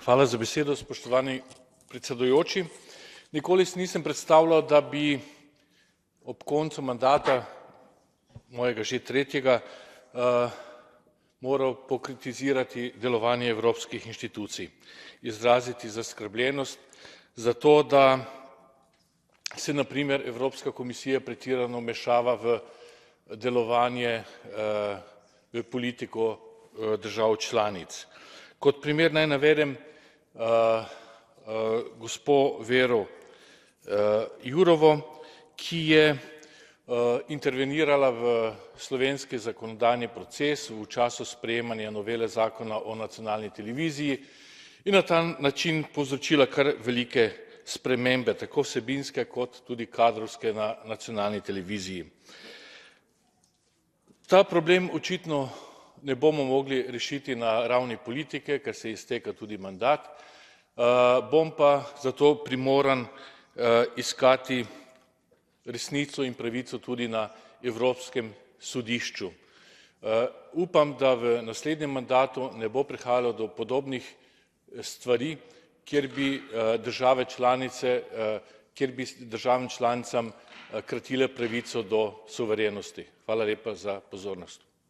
Hvala za besedo, spoštovani predsedujoči. Nikoli si nisem predstavljal, da bi ob koncu mandata, mojega že tretjega, moral pokritizirati delovanje evropskih inštitucij, izraziti zaskrbljenost za to, da se na primer Evropska komisija pretirano vmešava v delovanje v politiko držav članic. Kot primer naj navedem gospo Věro Jourovo, ki je intervenirala v slovenski zakonodajni proces v času sprejemanja novele zakona o nacionalni televiziji in na ta način povzročila kar velike spremembe, tako vsebinske kot tudi kadrovske na nacionalni televiziji. Ta problem očitno ne bomo mogli rešiti na ravni politike, ker se izteka tudi mandat, bom pa zato primoran iskati resnico in pravico tudi na Evropskem sodišču. Upam, da v naslednjem mandatu ne bo prihajalo do podobnih stvari, kjer bi državam članicam kratile pravico do suverenosti. Hvala lepa za pozornost.